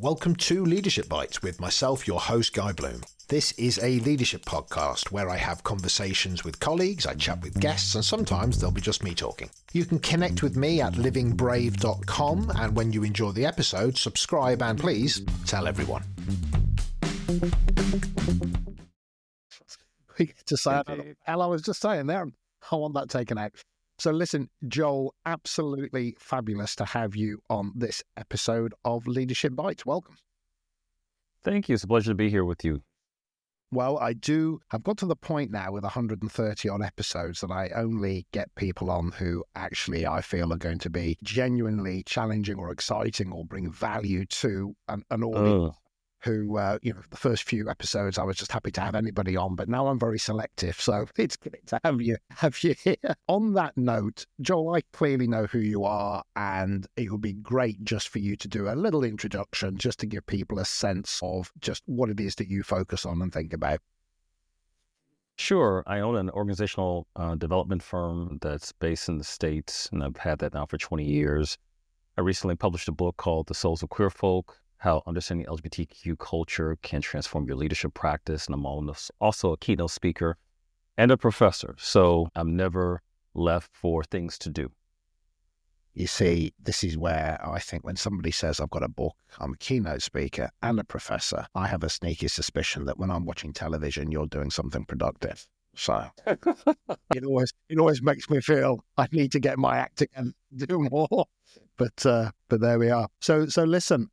Welcome to Leadership Bites with myself, your host, Guy Bloom. This is a leadership podcast where I have conversations with colleagues, I chat with guests, and sometimes there'll be just me talking. You can connect with me at livingbrave.com, and when you enjoy the episode, subscribe and please tell everyone. We get to say, hell, I was just saying there, I want that taken out. So listen, Joel, absolutely fabulous to have you on this episode of Leadership Bites. Welcome. Thank you. It's a pleasure to be here with you. Well, I've got to the point now with 130 odd episodes that I only get people on who actually I feel are going to be genuinely challenging or exciting or bring value to an audience. Who, the first few episodes, I was just happy to have anybody on, but now I'm very selective. So it's great to have you here. On that note, Joel, I clearly know who you are, and it would be great just for you to do a little introduction, just to give people a sense of just what it is that you focus on and think about. Sure. I own an organizational development firm that's based in the States, and I've had that now for 20 years. I recently published a book called The Souls of Queer Folk: How Understanding LGBTQ Culture Can Transform Your Leadership Practice. And I'm also a keynote speaker and a professor. So I'm never left for things to do. You see, this is where I think when somebody says I've got a book, I'm a keynote speaker and a professor, I have a sneaky suspicion that when I'm watching television, you're doing something productive. So it always makes me feel I need to get my act and do more. But there we are. So listen.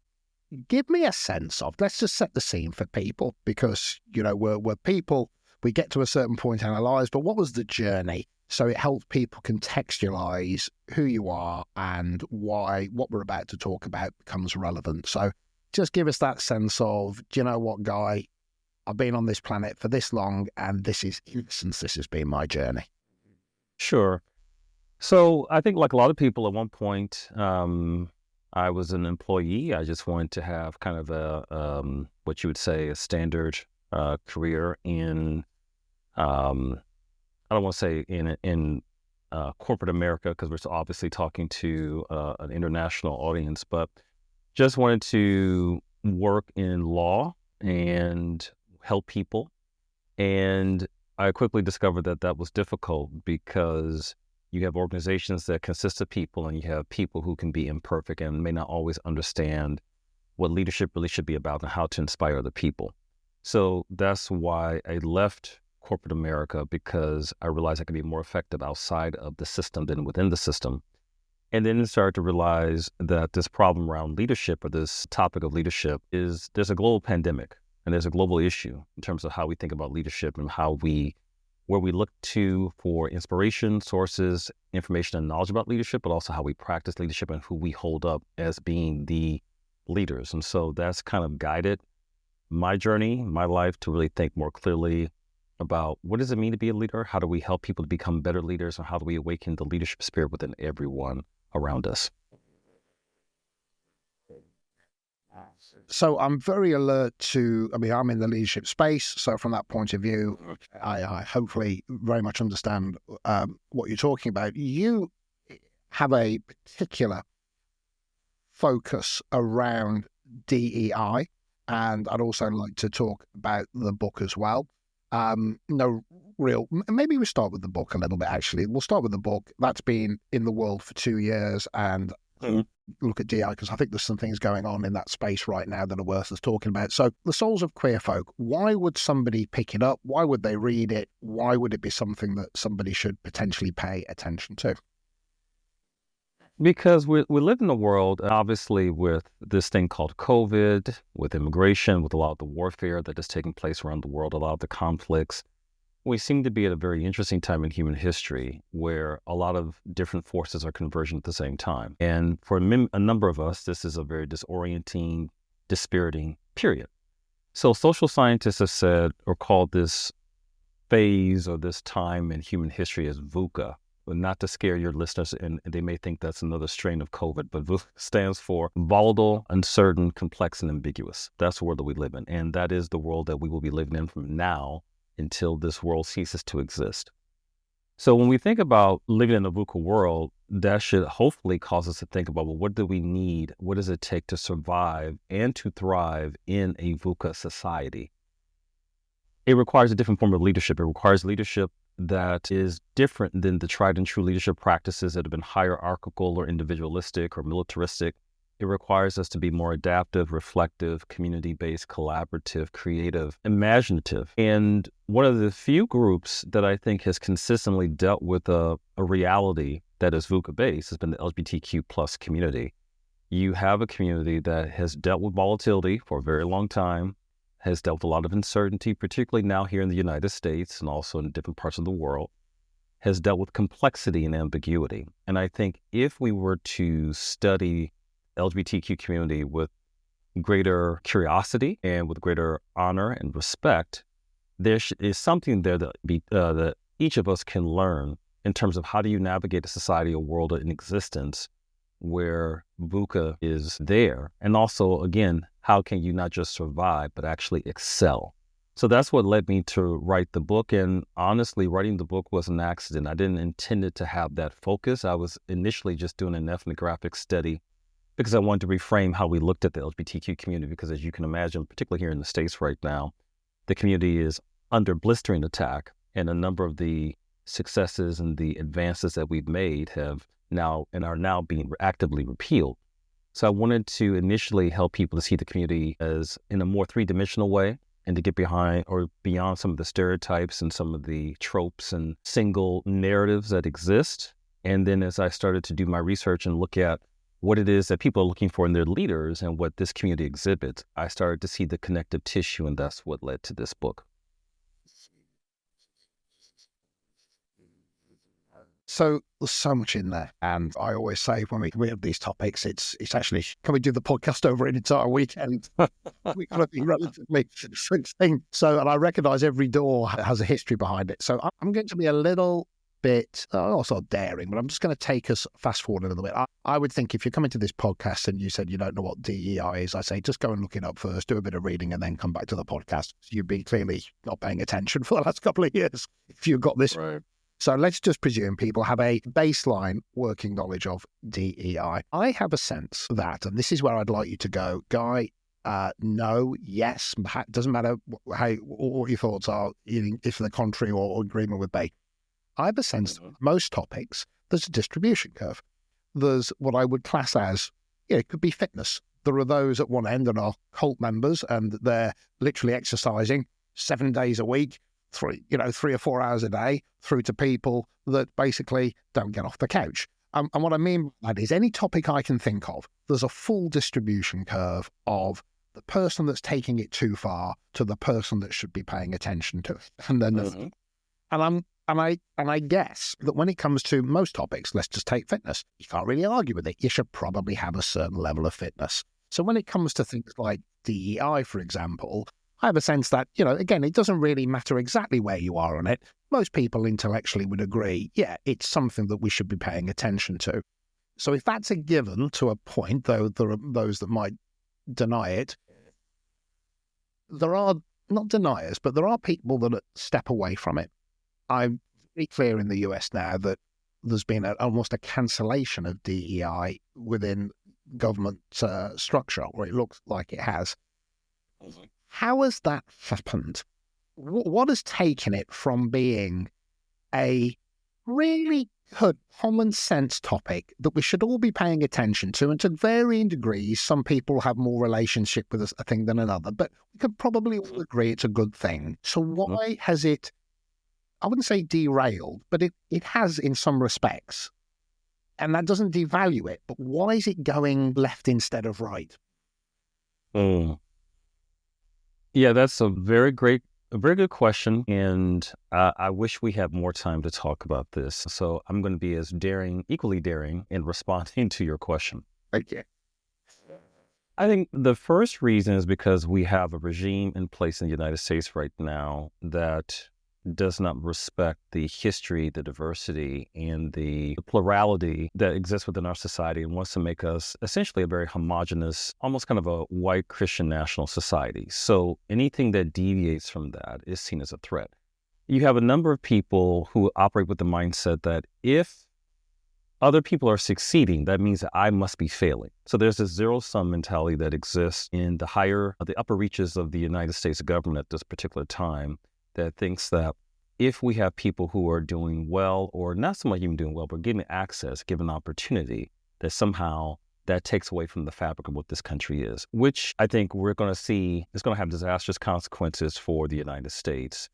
Give me a sense of, let's just set the scene for people, because, we're people, we get to a certain point in our lives, but what was the journey? So it helps people contextualize who you are and why what we're about to talk about becomes relevant. So just give us that sense of, do you know what, Guy, I've been on this planet for this long, and this has been my journey. Sure. So I think like a lot of people at one point, I was an employee. I just wanted to have kind of a, what you would say, a standard career in, I don't want to say in corporate America, because we're obviously talking to an international audience, but just wanted to work in law and help people. And I quickly discovered that was difficult, because you have organizations that consist of people, and you have people who can be imperfect and may not always understand what leadership really should be about and how to inspire other people. So that's why I left corporate America, because I realized I could be more effective outside of the system than within the system. And then started to realize that this problem around leadership, or this topic of leadership, is there's a global pandemic and there's a global issue in terms of how we think about leadership and where we look to for inspiration, sources, information, and knowledge about leadership, but also how we practice leadership and who we hold up as being the leaders. And so that's kind of guided my journey, my life, to really think more clearly about what does it mean to be a leader? How do we help people to become better leaders? And how do we awaken the leadership spirit within everyone around us? So I'm very alert to, I'm in the leadership space. So from that point of view, I hopefully very much understand what you're talking about. You have a particular focus around DEI, and I'd also like to talk about the book as well. Maybe we start with the book a little bit, actually. We'll start with the book. That's been in the world for 2 years, and look at DI, because I think there's some things going on in that space right now that are worth us talking about. So The Souls of Queer Folk, why would somebody pick it up? Why would they read it? Why would it be something that somebody should potentially pay attention to? Because we live in a world, obviously, with this thing called COVID, with immigration, with a lot of the warfare that is taking place around the world, a lot of the conflicts. We seem to be at a very interesting time in human history where a lot of different forces are converging at the same time. And for a number of us, this is a very disorienting, dispiriting period. So social scientists have said, or called this phase or this time in human history as VUCA. But not to scare your listeners, and they may think that's another strain of COVID, but VUCA stands for volatile, uncertain, complex, and ambiguous. That's the world that we live in. And that is the world that we will be living in from now until this world ceases to exist. So when we think about living in a VUCA world, that should hopefully cause us to think about, well, what do we need? What does it take to survive and to thrive in a VUCA society? It requires a different form of leadership. It requires leadership that is different than the tried and true leadership practices that have been hierarchical or individualistic or militaristic. It requires us to be more adaptive, reflective, community-based, collaborative, creative, imaginative. And one of the few groups that I think has consistently dealt with a reality that is VUCA-based has been the LGBTQ plus community. You have a community that has dealt with volatility for a very long time, has dealt with a lot of uncertainty, particularly now here in the United States and also in different parts of the world, has dealt with complexity and ambiguity. And I think if we were to study LGBTQ community with greater curiosity and with greater honor and respect, there is something there that each of us can learn in terms of how do you navigate a society, a world in existence where VUCA is there. And also, again, how can you not just survive, but actually excel? So that's what led me to write the book. And honestly, writing the book was an accident. I didn't intend it to have that focus. I was initially just doing an ethnographic study because I wanted to reframe how we looked at the LGBTQ community. Because as you can imagine, particularly here in the States right now, the community is under blistering attack. And a number of the successes and the advances that we've made have now and are now being actively repealed. So I wanted to initially help people to see the community as in a more three-dimensional way and to get behind or beyond some of the stereotypes and some of the tropes and single narratives that exist. And then as I started to do my research and look at what it is that people are looking for in their leaders and what this community exhibits, I started to see the connective tissue, and that's what led to this book. So there's so much in there. And I always say when we have these topics, it's actually, can we do the podcast over an entire weekend? We've got to be relatively succinct. So, and I recognize every door has a history behind it. So I'm going to be a little bit, also daring, but I'm just going to take us fast forward a little bit. I would think if you're coming to this podcast and you said you don't know what DEI is, I say just go and look it up first, do a bit of reading, and then come back to the podcast. You've been clearly not paying attention for the last couple of years if you've got this. Right. So let's just presume people have a baseline working knowledge of DEI. I have a sense that, and this is where I'd like you to go, Guy, no, yes, doesn't matter what your thoughts are, if they're contrary or agreement with me. I have a sense that most topics, there's a distribution curve. There's what I would class as, it could be fitness. There are those at one end that are cult members and they're literally exercising 7 days a week, 3 or 4 hours a day, through to people that basically don't get off the couch. And what I mean by that is any topic I can think of, there's a full distribution curve of the person that's taking it too far to the person that should be paying attention to it. And then, and I guess that when it comes to most topics, let's just take fitness. You can't really argue with it. You should probably have a certain level of fitness. So when it comes to things like DEI, for example, I have a sense that, again, it doesn't really matter exactly where you are on it. Most people intellectually would agree, yeah, it's something that we should be paying attention to. So if that's a given to a point, though there are those that might deny it, there are not deniers, but there are people that step away from it. I'm very clear in the US now that there's been almost a cancellation of DEI within government structure, or it looks like it has. How has that happened? What has taken it from being a really good common sense topic that we should all be paying attention to, and to varying degrees, some people have more relationship with a thing than another, but we could probably all agree it's a good thing. So why has it, I wouldn't say derailed, but it has in some respects, and that doesn't devalue it, but why is it going left instead of right? Yeah, that's a very good question. And I wish we had more time to talk about this. So I'm going to be equally daring in responding to your question. Okay. I think the first reason is because we have a regime in place in the United States right now that does not respect the history, the diversity, and the plurality that exists within our society, and wants to make us essentially a very homogenous, almost kind of a white Christian national society. So anything that deviates from that is seen as a threat. You have a number of people who operate with the mindset that if other people are succeeding, that means that I must be failing. So there's this zero-sum mentality that exists in the upper reaches of the United States government at this particular time that thinks that if we have people who are doing well, or not so much even doing well, but getting access, given opportunity, that somehow that takes away from the fabric of what this country is, which I think we're going to see is going to have disastrous consequences for the United States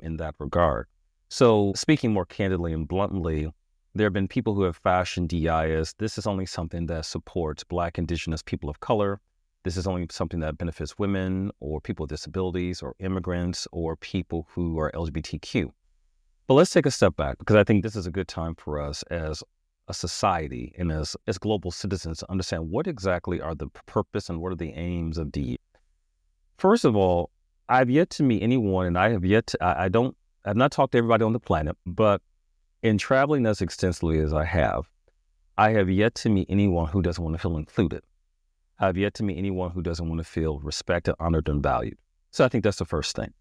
in that regard. So speaking more candidly and bluntly, there have been people who have fashioned DEI as this is only something that supports Black, Indigenous, people of color. This is only something that benefits women or people with disabilities or immigrants or people who are LGBTQ. But let's take a step back, because I think this is a good time for us as a society and as global citizens to understand what exactly are the purpose and what are the aims of DEI. First of all, I've yet to meet anyone, and I've not talked to everybody on the planet, but in traveling as extensively as I have yet to meet anyone who doesn't want to feel included. I've yet to meet anyone who doesn't want to feel respected, honored, and valued. So I think that's the first thing.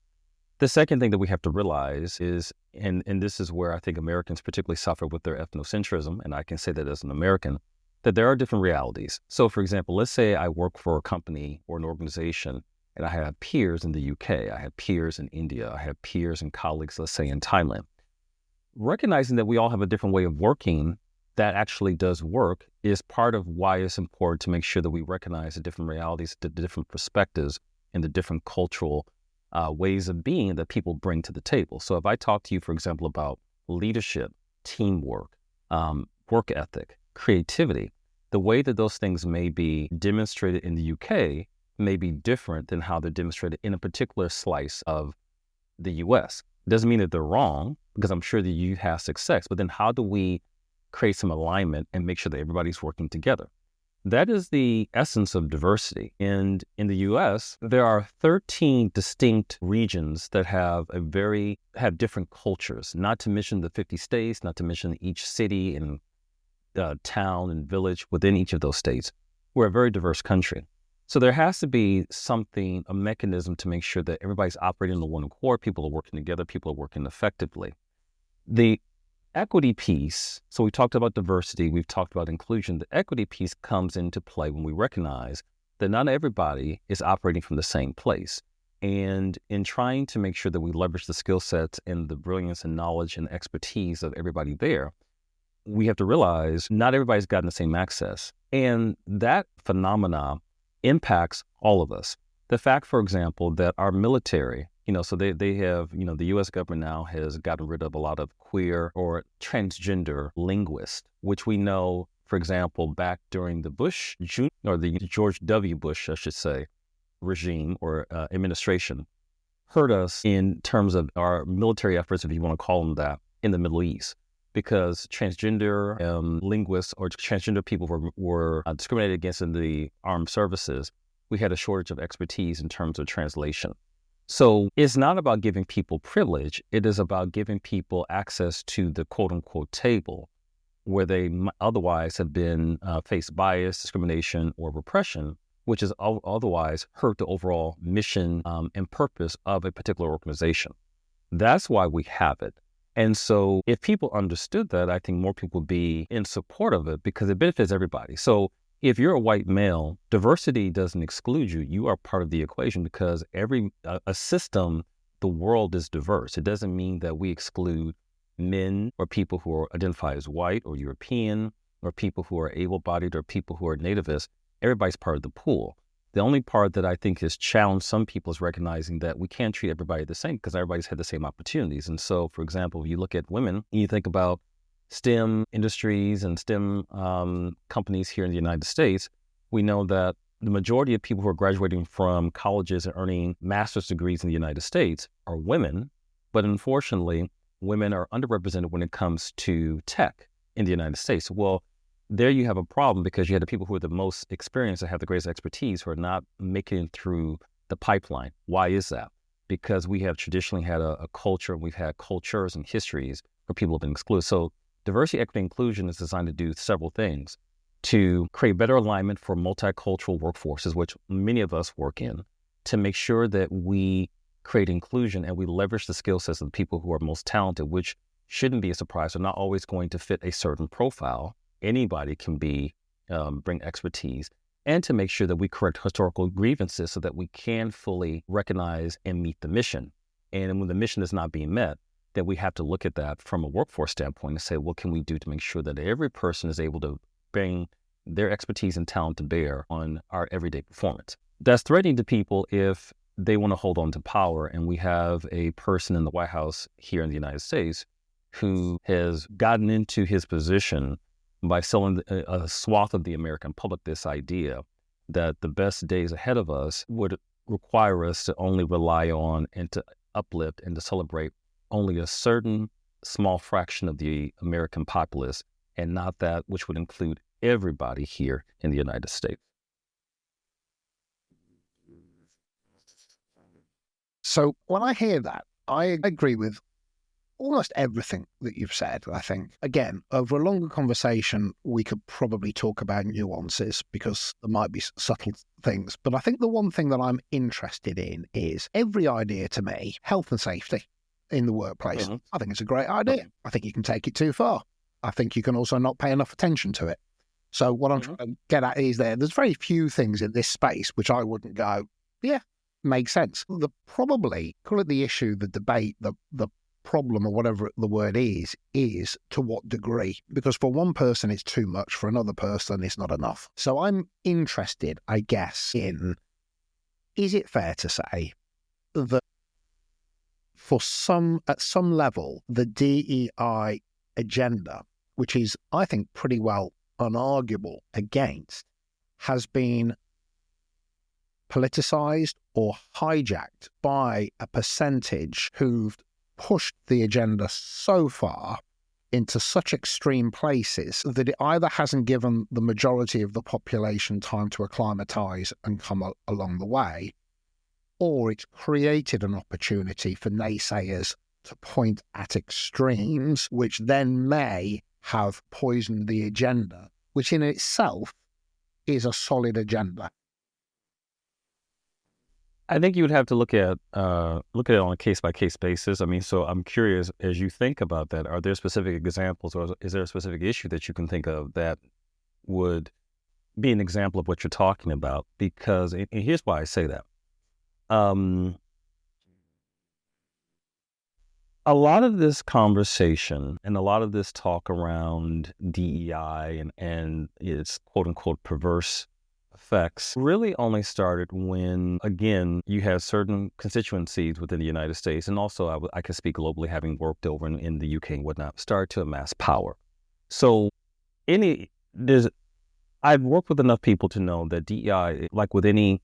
The second thing that we have to realize is, and this is where I think Americans particularly suffer with their ethnocentrism, and I can say that as an American, that there are different realities. So for example, let's say I work for a company or an organization and I have peers in the UK, I have peers in India, I have peers and colleagues, let's say in Thailand. Recognizing that we all have a different way of working that actually does work is part of why it's important to make sure that we recognize the different realities, the different perspectives, and the different cultural ways of being that people bring to the table. So if I talk to you, for example, about leadership, teamwork, work ethic, creativity, the way that those things may be demonstrated in the UK may be different than how they're demonstrated in a particular slice of the US. It doesn't mean that they're wrong, because I'm sure that you have success, but then how do we create some alignment and make sure that everybody's working together? That is the essence of diversity. And in the US, there are 13 distinct regions that have different cultures, not to mention the 50 states, not to mention each city and town and village within each of those states. We're a very diverse country. So there has to be a mechanism to make sure that everybody's operating in one accord, people are working together, people are working effectively. The equity piece, so we talked about diversity, we've talked about inclusion. The equity piece comes into play when we recognize that not everybody is operating from the same place. And in trying to make sure that we leverage the skill sets and the brilliance and knowledge and expertise of everybody there, we have to realize not everybody's gotten the same access. And that phenomena impacts all of us. The fact, for example, that our military, so they have, the U.S. government now has gotten rid of a lot of queer or transgender linguists, which we know, for example, back during the the George W. Bush, I should say, regime or administration, hurt us in terms of our military efforts, if you want to call them that, in the Middle East, because transgender linguists or transgender people were discriminated against in the armed services. We had a shortage of expertise in terms of translation. So it's not about giving people privilege. It is about giving people access to the quote unquote table where they otherwise have been faced bias, discrimination, or repression, which is otherwise hurt the overall mission and purpose of a particular organization. That's why we have it. And so if people understood that, I think more people would be in support of it because it benefits everybody. So if you're a white male, diversity doesn't exclude you. You are part of the equation because a system, the world is diverse. It doesn't mean that we exclude men or people who identify as white or European or people who are able-bodied or people who are nativist. Everybody's part of the pool. The only part that I think has challenged some people is recognizing that we can't treat everybody the same because everybody's had the same opportunities. And so, for example, if you look at women and you think about STEM industries and STEM companies here in the United States, we know that the majority of people who are graduating from colleges and earning master's degrees in the United States are women. But unfortunately, women are underrepresented when it comes to tech in the United States. Well, there you have a problem because you have the people who are the most experienced and have the greatest expertise who are not making it through the pipeline. Why is that? Because we have traditionally had a culture, we've had cultures and histories where people have been excluded. So diversity, equity, inclusion is designed to do several things: to create better alignment for multicultural workforces, which many of us work in, to make sure that we create inclusion and we leverage the skill sets of the people who are most talented, which shouldn't be a surprise. They're not always going to fit a certain profile. anybody can bring expertise, and to make sure that we correct historical grievances so that we can fully recognize and meet the mission. And when the mission is not being met, then we have to look at that from a workforce standpoint and say, what can we do to make sure that every person is able to bring their expertise and talent to bear on our everyday performance. That's threatening to people if they want to hold on to power. And we have a person in the White House here in the United States who has gotten into his position by selling a swath of the American public this idea that the best days ahead of us would require us to only rely on and to uplift and to celebrate only a certain small fraction of the American populace, and not that which would include everybody here in the United States. So when I hear that, I agree with almost everything that you've said. I think, again, over a longer conversation, we could probably talk about nuances because there might be subtle things. But I think the one thing that I'm interested in is every idea to me, health and safety in the workplace. Mm-hmm. I think it's a great idea. I think you can take it too far. I think you can also not pay enough attention to it. So what I'm trying to get at is there's very few things in this space which I wouldn't go, yeah, makes sense. Probably, call it the issue, the debate, the problem or whatever the word is to what degree? Because for one person it's too much, for another person it's not enough. So I'm interested, I guess, in, is it fair to say that at some level, the DEI agenda, which is, I think, pretty well unarguable against, has been politicized or hijacked by a percentage who've pushed the agenda so far into such extreme places that it either hasn't given the majority of the population time to acclimatize and come along the way, or it's created an opportunity for naysayers to point at extremes, which then may have poisoned the agenda, which in itself is a solid agenda. I think you would have to look at it on a case-by-case basis. I mean, so I'm curious, as you think about that, are there specific examples or is there a specific issue that you can think of that would be an example of what you're talking about? Because, and here's why I say that. A lot of this conversation and a lot of this talk around DEI and its quote-unquote perverse effects really only started when, again, you have certain constituencies within the United States, and also I can speak globally, having worked over in the UK and whatnot, start to amass power. So I've worked with enough people to know that DEI, like with any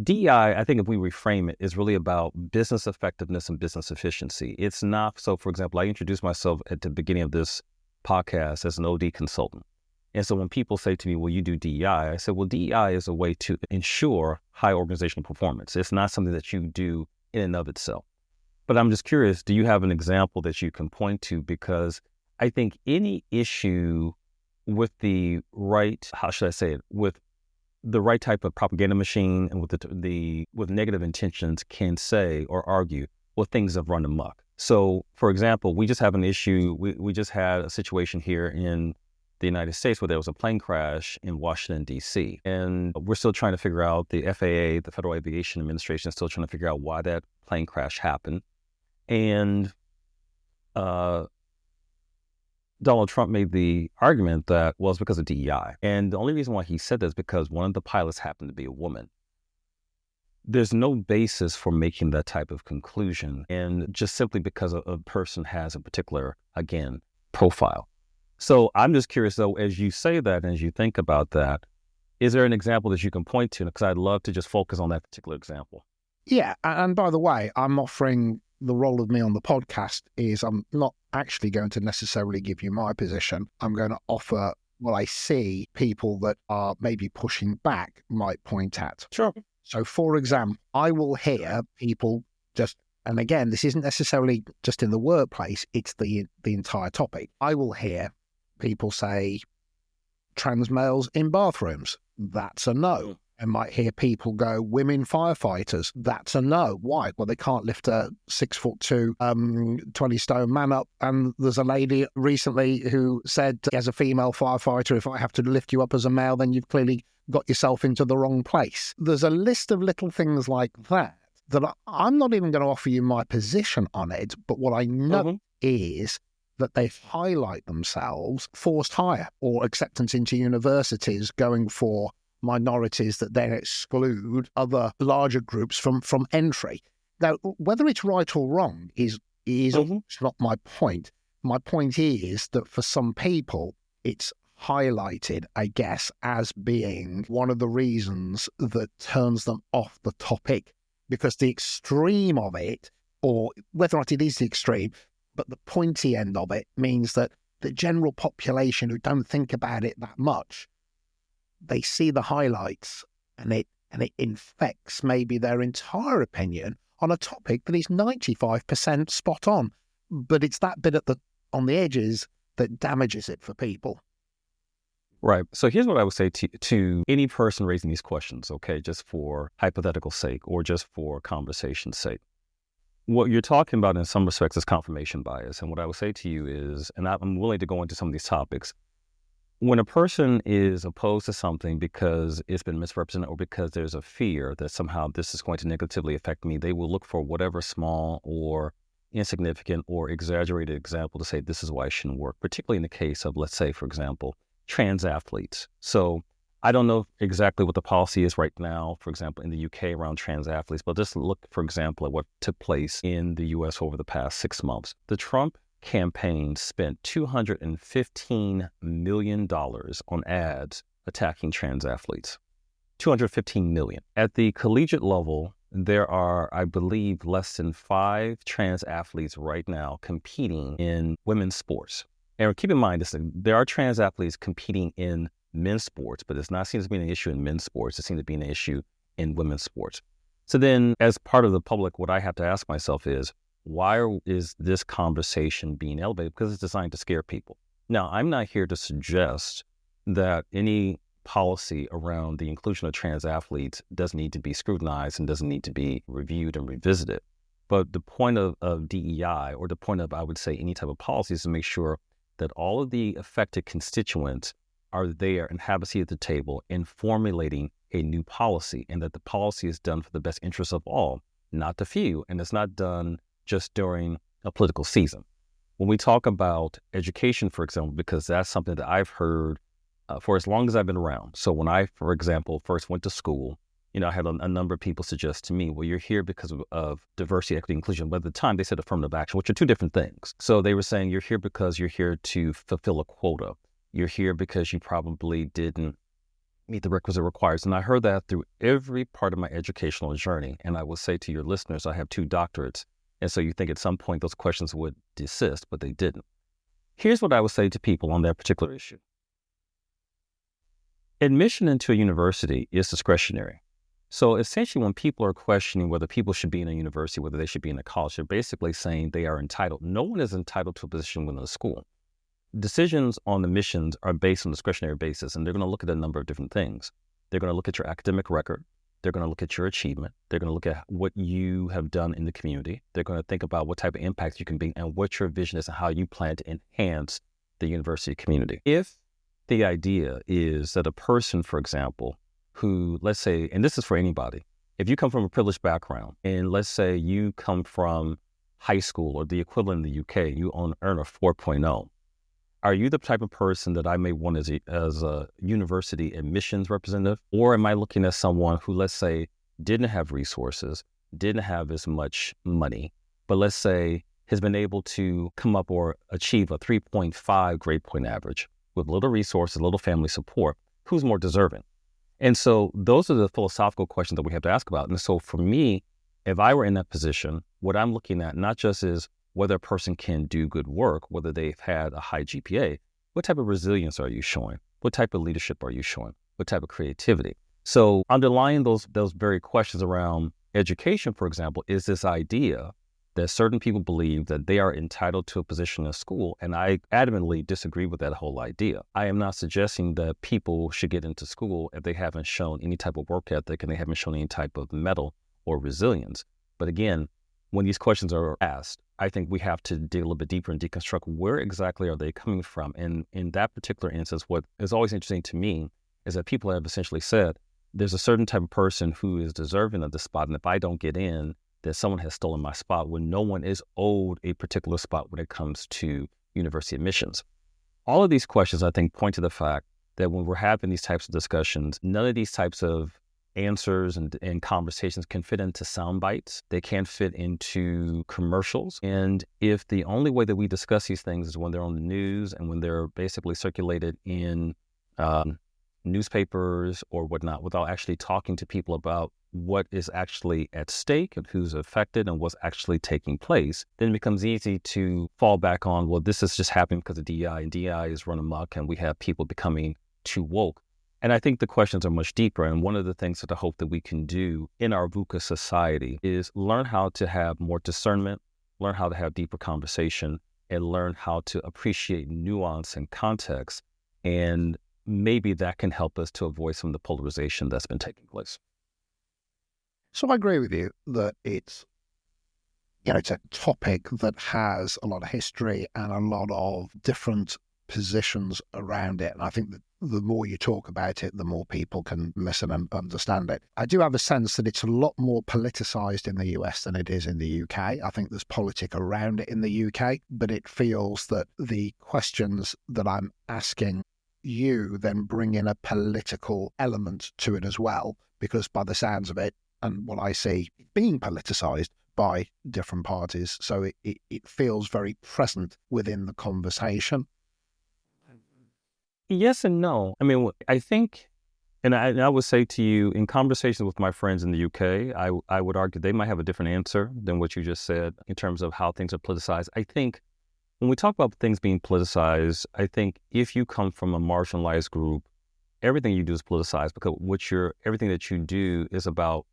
DEI, I think if we reframe it, is really about business effectiveness and business efficiency. It's not, so for example, I introduced myself at the beginning of this podcast as an OD consultant. And so when people say to me, well, you do DEI, I said, well, DEI is a way to ensure high organizational performance. It's not something that you do in and of itself. But I'm just curious, do you have an example that you can point to? Because I think any issue with the right, how should I say it, with the right type of propaganda machine and with negative intentions can say or argue, well, things have run amok. So, for example, we just have an issue. We just had a situation here in the United States where there was a plane crash in Washington, D.C. And we're still trying to figure out, the FAA, the Federal Aviation Administration, is still trying to figure out why that plane crash happened. And Donald Trump made the argument that, well, it's because of DEI. And the only reason why he said that is because one of the pilots happened to be a woman. There's no basis for making that type of conclusion, and just simply because a person has a particular, again, profile. So I'm just curious, though, as you say that and as you think about that, is there an example that you can point to? Because I'd love to just focus on that particular example. Yeah, and by the way, I'm offering the role of me on the podcast is I'm not actually going to necessarily give you my position. I'm going to offer what I see people that are maybe pushing back might point at. Sure. So, for example, I will hear people just, and again, this isn't necessarily just in the workplace, it's the entire topic. I will hear people say trans males in bathrooms. That's a no. I might hear people go, women firefighters, that's a no. Why? Well, they can't lift a 6'2", 20-stone man up. And there's a lady recently who said, as a female firefighter, if I have to lift you up as a male, then you've clearly got yourself into the wrong place. There's a list of little things like that I'm not even going to offer you my position on it, but what I know is that they highlight themselves forced hire or acceptance into universities, going for minorities that then exclude other larger groups from entry. Now, whether it's right or wrong is not my point. My point is that for some people, it's highlighted, I guess, as being one of the reasons that turns them off the topic, because the extreme of it, or whether or not it is the extreme, but the pointy end of it means that the general population who don't think about it that much, they see the highlights and it infects maybe their entire opinion on a topic that is 95% spot on. But it's that bit on the edges that damages it for people. Right. So here's what I would say to any person raising these questions, okay, just for hypothetical sake or just for conversation's sake. What you're talking about in some respects is confirmation bias. And what I would say to you is, and I'm willing to go into some of these topics, when a person is opposed to something because it's been misrepresented or because there's a fear that somehow this is going to negatively affect me, they will look for whatever small or insignificant or exaggerated example to say this is why it shouldn't work, particularly in the case of, let's say, for example, trans athletes. So I don't know exactly what the policy is right now, for example, in the UK around trans athletes, but just look, for example, at what took place in the US over the past 6 months. The Trump campaign spent $215 million on ads attacking trans athletes. $215 million. At the collegiate level, there are, I believe, less than 5 trans athletes right now competing in women's sports. And keep in mind, there are trans athletes competing in men's sports, but it's not seen as being an issue in men's sports. It seems to be an issue in women's sports. So then, as part of the public, what I have to ask myself is, why is this conversation being elevated? Because it's designed to scare people. Now, I'm not here to suggest that any policy around the inclusion of trans athletes doesn't need to be scrutinized and doesn't need to be reviewed and revisited. But the point of DEI, or the point of, I would say, any type of policy, is to make sure that all of the affected constituents are there and have a seat at the table in formulating a new policy, and that the policy is done for the best interest of all, not the few, and it's not done just during a political season. When we talk about education, for example, because that's something that I've heard for as long as I've been around. So when I, for example, first went to school, I had a number of people suggest to me, well, you're here because of diversity, equity, inclusion. But at the time, they said affirmative action, which are two different things. So they were saying, you're here because you're here to fulfill a quota. You're here because you probably didn't meet the requisite requirements. And I heard that through every part of my educational journey. And I will say to your listeners, I have 2 doctorates. And so you think at some point those questions would desist, but they didn't. Here's what I would say to people on that particular issue. Admission into a university is discretionary. So essentially, when people are questioning whether people should be in a university, whether they should be in a college, they're basically saying they are entitled. No one is entitled to a position within a school. Decisions on admissions are based on a discretionary basis, and they're going to look at a number of different things. They're going to look at your academic record. They're going to look at your achievement. They're going to look at what you have done in the community. They're going to think about what type of impact you can be and what your vision is and how you plan to enhance the university community. If the idea is that a person, for example, who, let's say, and this is for anybody, if you come from a privileged background, and let's say you come from high school or the equivalent in the UK, you earn a 4.0, are you the type of person that I may want as a university admissions representative? Or am I looking at someone who, let's say, didn't have resources, didn't have as much money, but let's say has been able to come up or achieve a 3.5 grade point average with little resources, little family support? Who's more deserving? And so those are the philosophical questions that we have to ask about. And so for me, if I were in that position, what I'm looking at not just is whether a person can do good work, whether they've had a high GPA, what type of resilience are you showing? What type of leadership are you showing? What type of creativity? So underlying those very questions around education, for example, is this idea that certain people believe that they are entitled to a position in school. And I adamantly disagree with that whole idea. I am not suggesting that people should get into school if they haven't shown any type of work ethic and they haven't shown any type of mettle or resilience. But again, when these questions are asked, I think we have to dig a little bit deeper and deconstruct where exactly are they coming from. And in that particular instance, what is always interesting to me is that people have essentially said, there's a certain type of person who is deserving of the spot. And if I don't get in, that someone has stolen my spot, when no one is owed a particular spot when it comes to university admissions. All of these questions, I think, point to the fact that when we're having these types of discussions, none of these types of answers and conversations can fit into sound bites. They can't fit into commercials. And if the only way that we discuss these things is when they're on the news and when they're basically circulated in newspapers or whatnot, without actually talking to people about what is actually at stake and who's affected and what's actually taking place, then it becomes easy to fall back on, well, this is just happening because of DEI, and DEI is run amok, and we have people becoming too woke. And I think the questions are much deeper. And one of the things that I hope that we can do in our VUCA society is learn how to have more discernment, learn how to have deeper conversation, and learn how to appreciate nuance and context. And maybe that can help us to avoid some of the polarization that's been taking place. So I agree with you that it's a topic that has a lot of history and a lot of different positions around it. And I think that the more you talk about it, the more people can listen and understand it. I do have a sense that it's a lot more politicized in the US than it is in the UK. I think there's politic around it in the UK, but it feels that the questions that I'm asking you then bring in a political element to it as well, because by the sounds of it, and what I see being politicized by different parties. So it feels very present within the conversation. Yes and no. I mean, I think, and I would say to you, in conversations with my friends in the UK, I would argue they might have a different answer than what you just said in terms of how things are politicized. I think when we talk about things being politicized, I think if you come from a marginalized group, everything you do is politicized, because everything that you do is about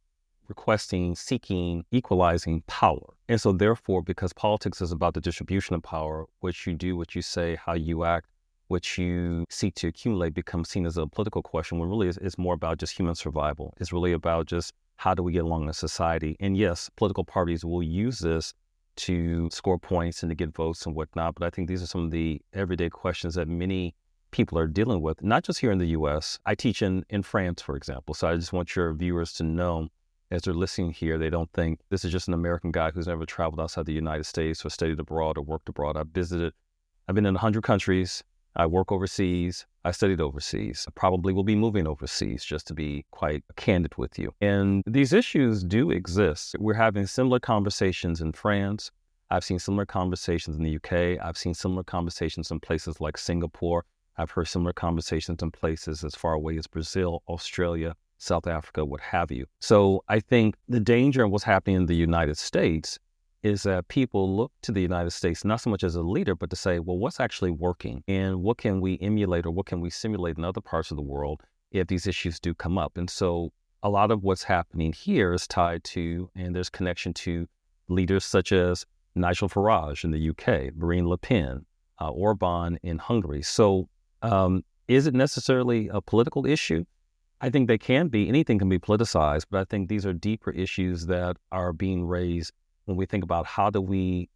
requesting, seeking, equalizing power. And so therefore, because politics is about the distribution of power, what you do, what you say, how you act, what you seek to accumulate becomes seen as a political question, when really it's more about just human survival. It's really about just how do we get along in society. And yes, political parties will use this to score points and to get votes and whatnot. But I think these are some of the everyday questions that many people are dealing with, not just here in the US. I teach in France, for example. So I just want your viewers to know, as they're listening here, they don't think this is just an American guy who's never traveled outside the United States or studied abroad or worked abroad. I've been in 100 countries. I work overseas. I studied overseas. I probably will be moving overseas, just to be quite candid with you. And these issues do exist. We're having similar conversations in France. I've seen similar conversations in the UK. I've seen similar conversations in places like Singapore. I've heard similar conversations in places as far away as Brazil, Australia, South Africa, what have you. So I think the danger of what's happening in the United States is that people look to the United States not so much as a leader, but to say, well, what's actually working and what can we emulate or what can we simulate in other parts of the world if these issues do come up? And so a lot of what's happening here is tied to, and there's connection to, leaders such as Nigel Farage in the UK, Marine Le Pen, Orban in Hungary. So is it necessarily a political issue? I think they can be. Anything can be politicized, but I think these are deeper issues that are being raised when we think about how do we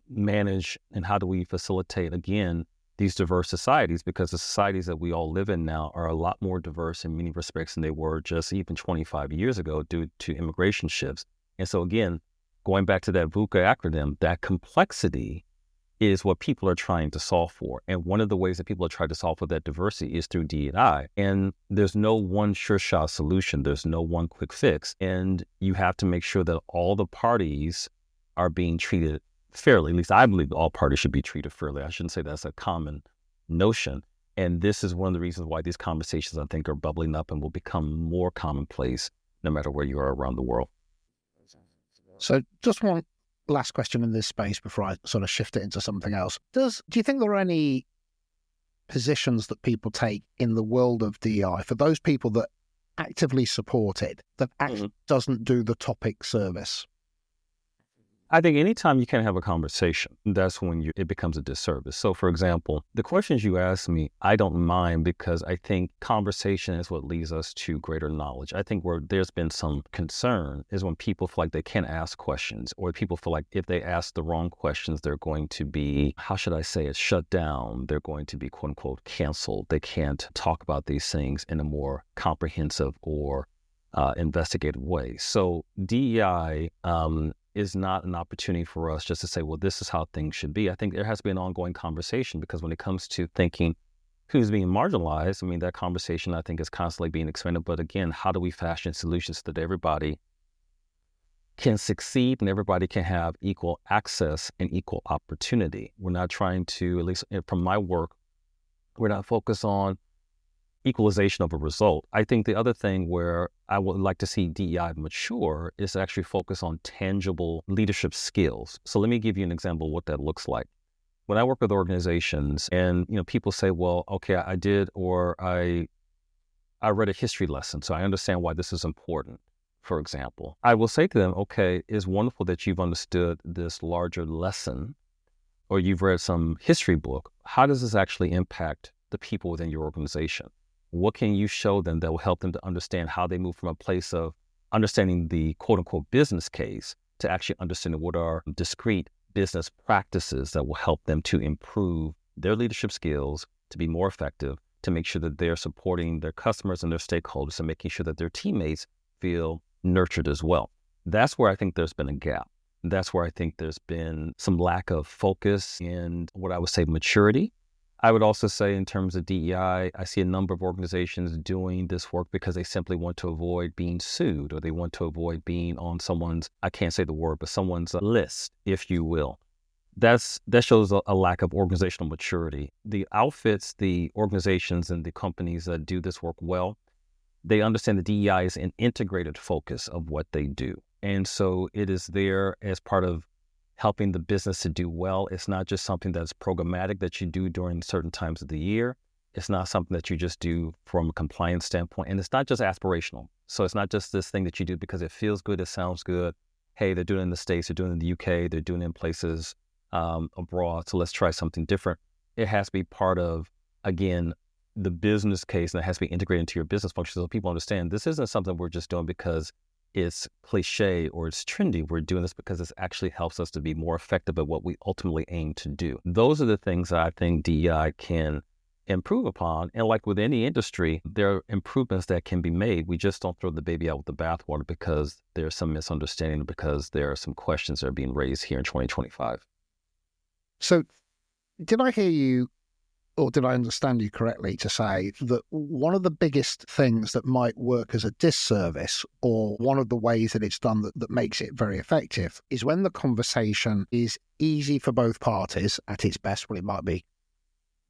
manage and how do we facilitate, again, these diverse societies, because the societies that we all live in now are a lot more diverse in many respects than they were just even 25 years ago due to immigration shifts. And so again, going back to that VUCA acronym, that complexity is what people are trying to solve for. And one of the ways that people are trying to solve for that diversity is through D&I. And there's no one sure shot solution. There's no one quick fix. And you have to make sure that all the parties are being treated fairly. At least I believe all parties should be treated fairly. I shouldn't say that's a common notion. And this is one of the reasons why these conversations, I think, are bubbling up and will become more commonplace no matter where you are around the world. So just one last question in this space before I sort of shift it into something else. Do you think there are any positions that people take in the world of DEI for those people that actively support it, that actually doesn't do the topic service? I think anytime you can't have a conversation, that's when it becomes a disservice. So, for example, the questions you ask me, I don't mind because I think conversation is what leads us to greater knowledge. I think where there's been some concern is when people feel like they can't ask questions, or people feel like if they ask the wrong questions, they're going to be, how should I say it, shut down. They're going to be, quote unquote, canceled. They can't talk about these things in a more comprehensive or investigative way. So DEI is not an opportunity for us just to say, well, this is how things should be. I think there has to be an ongoing conversation, because when it comes to thinking who's being marginalized, I mean, that conversation I think is constantly being expanded. But again, how do we fashion solutions so that everybody can succeed and everybody can have equal access and equal opportunity? We're not trying to, at least from my work, we're not focused on equalization of a result. I think the other thing where I would like to see DEI mature is to actually focus on tangible leadership skills. So let me give you an example of what that looks like. When I work with organizations and, people say, well, okay, I did, or I read a history lesson, so I understand why this is important, for example. I will say to them, okay, it's wonderful that you've understood this larger lesson, or you've read some history book. How does this actually impact the people within your organization? What can you show them that will help them to understand how they move from a place of understanding the quote unquote business case to actually understanding what are discrete business practices that will help them to improve their leadership skills, to be more effective, to make sure that they're supporting their customers and their stakeholders, and making sure that their teammates feel nurtured as well. That's where I think there's been a gap. That's where I think there's been some lack of focus and what I would say maturity. I would also say in terms of DEI, I see a number of organizations doing this work because they simply want to avoid being sued, or they want to avoid being on someone's, I can't say the word, but someone's list, if you will. That shows a lack of organizational maturity. The outfits, the organizations and the companies that do this work well, they understand that DEI is an integrated focus of what they do. And so it is there as part of helping the business to do well. It's not just something that's programmatic that you do during certain times of the year. It's not something that you just do from a compliance standpoint. And it's not just aspirational. So it's not just this thing that you do because it feels good, it sounds good. Hey, they're doing it in the States, they're doing it in the UK, they're doing it in places abroad. So let's try something different. It has to be part of, again, the business case, and it has to be integrated into your business function so people understand this isn't something we're just doing because it's cliche or it's trendy. We're doing this because it actually helps us to be more effective at what we ultimately aim to do. Those are the things that I think DEI can improve upon. And like with any industry, there are improvements that can be made. We just don't throw the baby out with the bathwater because there's some misunderstanding, because there are some questions that are being raised here in 2025. So did I hear you, or did I understand you correctly to say that one of the biggest things that might work as a disservice, or one of the ways that it's done that makes it very effective, is when the conversation is easy for both parties at its best? Well, it might be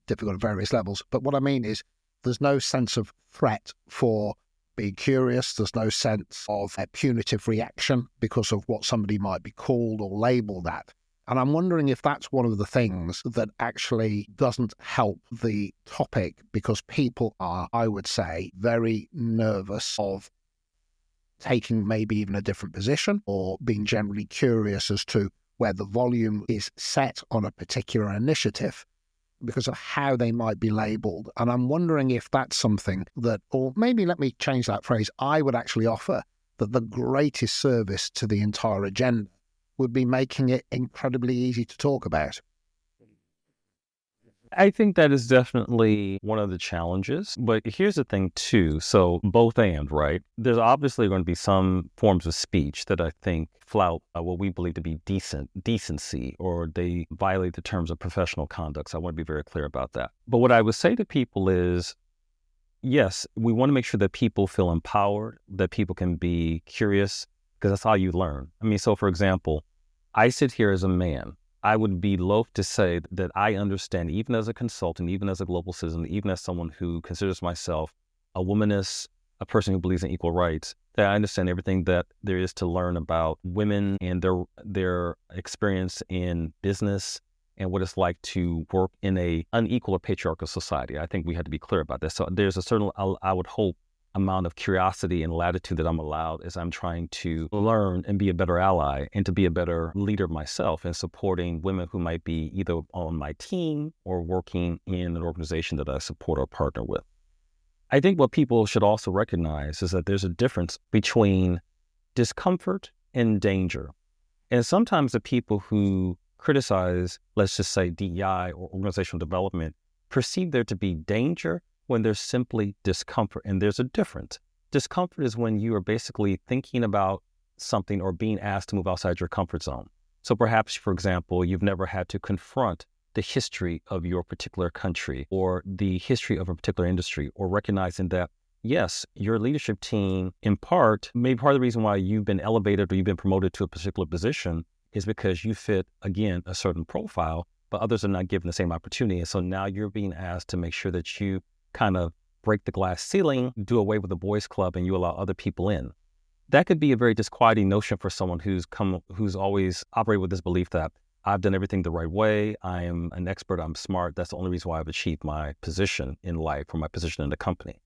difficult at various levels, but what I mean is there's no sense of threat for being curious. There's no sense of a punitive reaction because of what somebody might be called or labelled at. And I'm wondering if that's one of the things that actually doesn't help the topic, because people are, I would say, very nervous of taking maybe even a different position, or being generally curious as to where the volume is set on a particular initiative because of how they might be labelled. And I'm wondering if that's something that, or maybe let me change that phrase, I would actually offer that the greatest service to the entire agenda would be making it incredibly easy to talk about. I think that is definitely one of the challenges. But here's the thing too. So both and, right? There's obviously going to be some forms of speech that I think flout what we believe to be decency, or they violate the terms of professional conduct. So I want to be very clear about that. But what I would say to people is, yes, we want to make sure that people feel empowered, that people can be curious, because that's how you learn. I mean, so for example, I sit here as a man. I would be loath to say that I understand, even as a consultant, even as a global citizen, even as someone who considers myself a womanist, a person who believes in equal rights, that I understand everything that there is to learn about women and their experience in business and what it's like to work in a unequal or patriarchal society. I think we have to be clear about that. So there's a certain, I would hope, amount of curiosity and latitude that I'm allowed as I'm trying to learn and be a better ally and to be a better leader myself in supporting women who might be either on my team or working in an organization that I support or partner with. I think what people should also recognize is that there's a difference between discomfort and danger. And sometimes the people who criticize, let's just say DEI or organizational development, perceive there to be danger when there's simply discomfort. And there's a difference. Discomfort is when you are basically thinking about something or being asked to move outside your comfort zone. So perhaps, for example, you've never had to confront the history of your particular country or the history of a particular industry, or recognizing that, yes, your leadership team, in part, maybe part of the reason why you've been elevated or you've been promoted to a particular position is because you fit, again, a certain profile, but others are not given the same opportunity. And so now you're being asked to make sure that you kind of break the glass ceiling, do away with the boys club, and you allow other people in. That could be a very disquieting notion for someone who's always operated with this belief that I've done everything the right way, I am an expert, I'm smart, that's the only reason why I've achieved my position in life or my position in the company.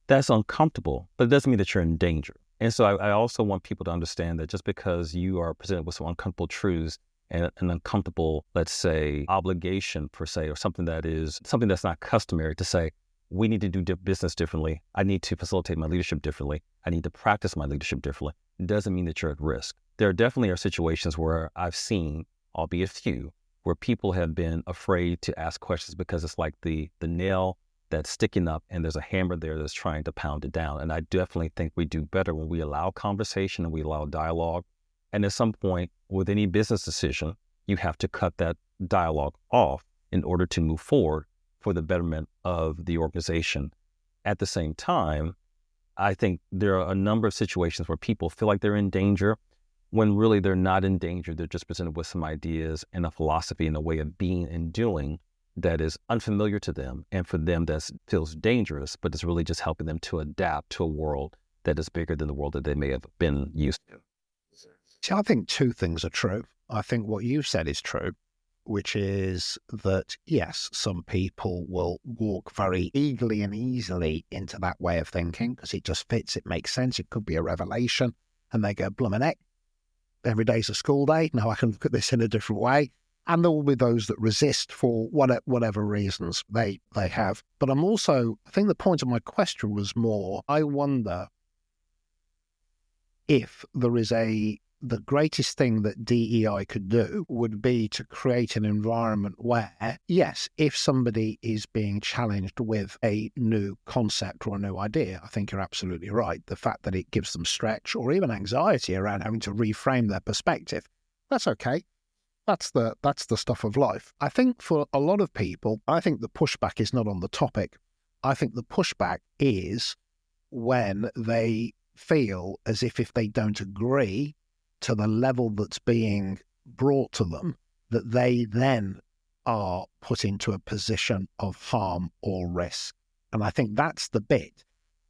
That's uncomfortable, but it doesn't mean that you're in danger. And so I also want people to understand that just because you are presented with some uncomfortable truths and an uncomfortable, let's say, obligation per se, or something that's not customary to say, we need to do business differently. I need to facilitate my leadership differently. I need to practice my leadership differently. It doesn't mean that you're at risk. There definitely are situations where I've seen, albeit few, where people have been afraid to ask questions because it's like the nail that's sticking up and there's a hammer there that's trying to pound it down. And I definitely think we do better when we allow conversation and we allow dialogue. And at some point with any business decision, you have to cut that dialogue off in order to move forward for the betterment of the organization. At the same time, I think there are a number of situations where people feel like they're in danger when really they're not in danger. They're just presented with some ideas and a philosophy and a way of being and doing that is unfamiliar to them. And for them, that feels dangerous, but it's really just helping them to adapt to a world that is bigger than the world that they may have been used to. See, I think two things are true. I think what you said is true, which is that, yes, some people will walk very eagerly and easily into that way of thinking because it just fits, it makes sense, it could be a revelation, and they go, bloomin' heck, every day's a school day, now I can look at this in a different way. And there will be those that resist for whatever reasons they have. But I think the point of my question was more, I wonder if there is the greatest thing that DEI could do would be to create an environment where, yes, if somebody is being challenged with a new concept or a new idea, I think you're absolutely right. The fact that it gives them stretch or even anxiety around having to reframe their perspective, that's okay. That's the stuff of life. I think for a lot of people, I think the pushback is not on the topic. I think the pushback is when they feel as if they don't agree to the level that's being brought to them, that they then are put into a position of harm or risk. And I think that's the bit.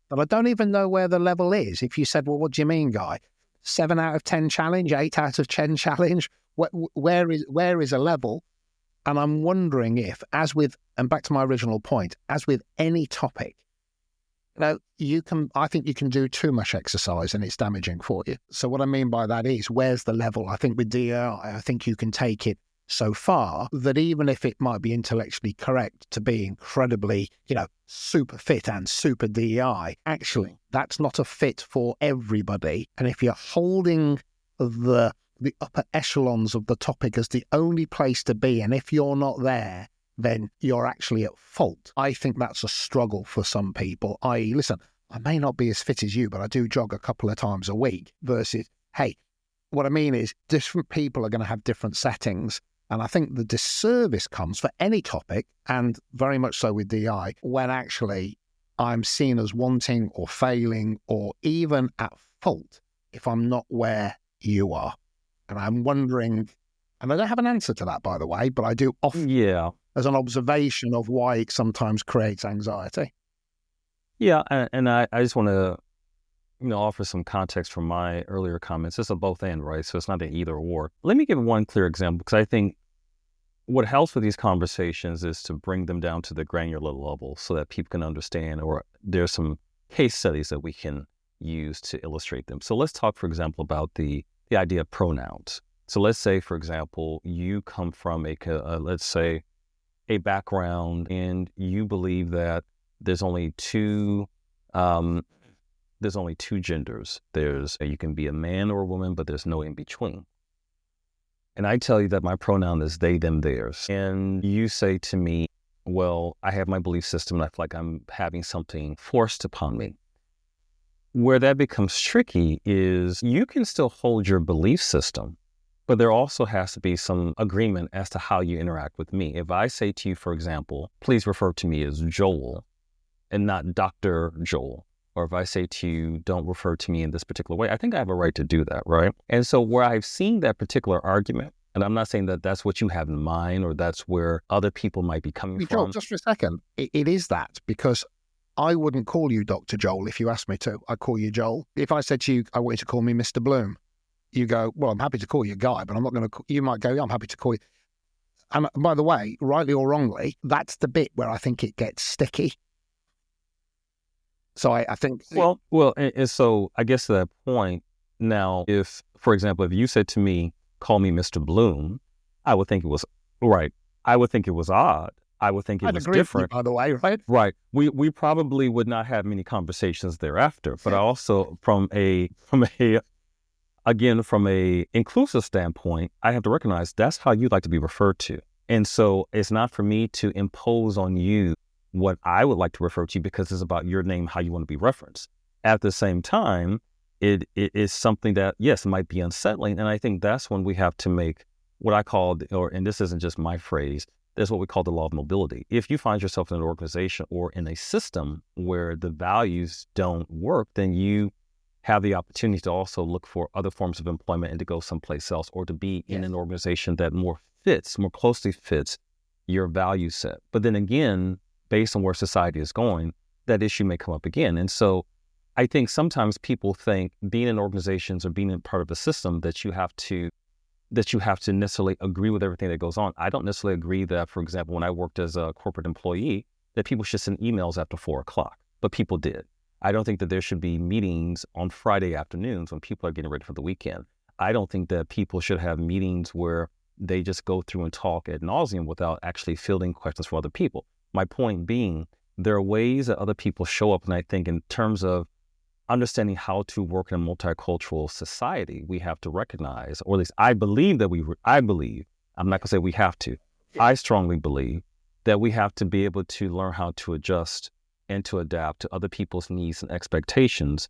But I don't even know where the level is. If you said, well, what do you mean, Guy? 7 out of 10 challenge, 8 out of 10 challenge? Where is a level? And I'm wondering if, and back to my original point, as with any topic, I think you can do too much exercise and it's damaging for you. So what I mean by that is, where's the level? I think with DEI, I think you can take it so far that even if it might be intellectually correct to be incredibly, super fit and super DEI, actually, that's not a fit for everybody. And if you're holding the upper echelons of the topic as the only place to be, and if you're not there, then you're actually at fault. I think that's a struggle for some people. Listen, I may not be as fit as you, but I do jog a couple of times a week, versus, hey, what I mean is different people are going to have different settings. And I think the disservice comes for any topic, and very much so with DI, when actually I'm seen as wanting or failing or even at fault if I'm not where you are. And I'm wondering, and I don't have an answer to that, by the way, but I do often as an observation of why it sometimes creates anxiety. Yeah, and I just want to offer some context from my earlier comments. It's a both and, right? So it's not an either or. Let me give one clear example, because I think what helps with these conversations is to bring them down to the granular level so that people can understand, or there's some case studies that we can use to illustrate them. So let's talk, for example, about the idea of pronouns. So let's say, for example, you come from let's say, a background and you believe that there's only two genders. You can be a man or a woman, but there's no in between. And I tell you that my pronoun is they, them, theirs. And you say to me, well, I have my belief system and I feel like I'm having something forced upon me. Where that becomes tricky is you can still hold your belief system, but there also has to be some agreement as to how you interact with me. If I say to you, for example, please refer to me as Joel and not Dr. Joel, or if I say to you, don't refer to me in this particular way, I think I have a right to do that, right? And so where I've seen that particular argument, and I'm not saying that that's what you have in mind or that's where other people might be coming from. Joel, just for a second, it is that, because I wouldn't call you Dr. Joel if you asked me to. I'd call you Joel. If I said to you, I want you to call me Mr. Bloom, you go, well, I'm happy to call you Guy, but I'm not going to, you might go, yeah, I'm happy to call you. And by the way, rightly or wrongly, that's the bit where I think it gets sticky. So I think... And so I guess to that point, now, if, for example, if you said to me, call me Mr. Bloom, I would think it was, right, I would think it was odd. I would think it was different. By the way, right? Right. We probably would not have many conversations thereafter, but also from a inclusive standpoint, I have to recognize that's how you like to be referred to. And so it's not for me to impose on you what I would like to refer to you because it's about your name, how you want to be referenced. At the same time, it is something that, yes, might be unsettling. And I think that's when we have to make what I call, and this isn't just my phrase, there's what we call the law of mobility. If you find yourself in an organization or in a system where the values don't work, then you have the opportunity to also look for other forms of employment and to go someplace else or to be in an organization that more closely fits your value set. But then again, based on where society is going, that issue may come up again. And so I think sometimes people think being in organizations or being in part of a system that you have to necessarily agree with everything that goes on. I don't necessarily agree that, for example, when I worked as a corporate employee, that people should send emails after 4:00, but people did. I don't think that there should be meetings on Friday afternoons when people are getting ready for the weekend. I don't think that people should have meetings where they just go through and talk ad nauseum without actually fielding questions from other people. My point being, there are ways that other people show up, and I think in terms of understanding how to work in a multicultural society, we have to recognize, or at least I believe, I'm not going to say we have to, I strongly believe that we have to be able to learn how to adjust and to adapt to other people's needs and expectations.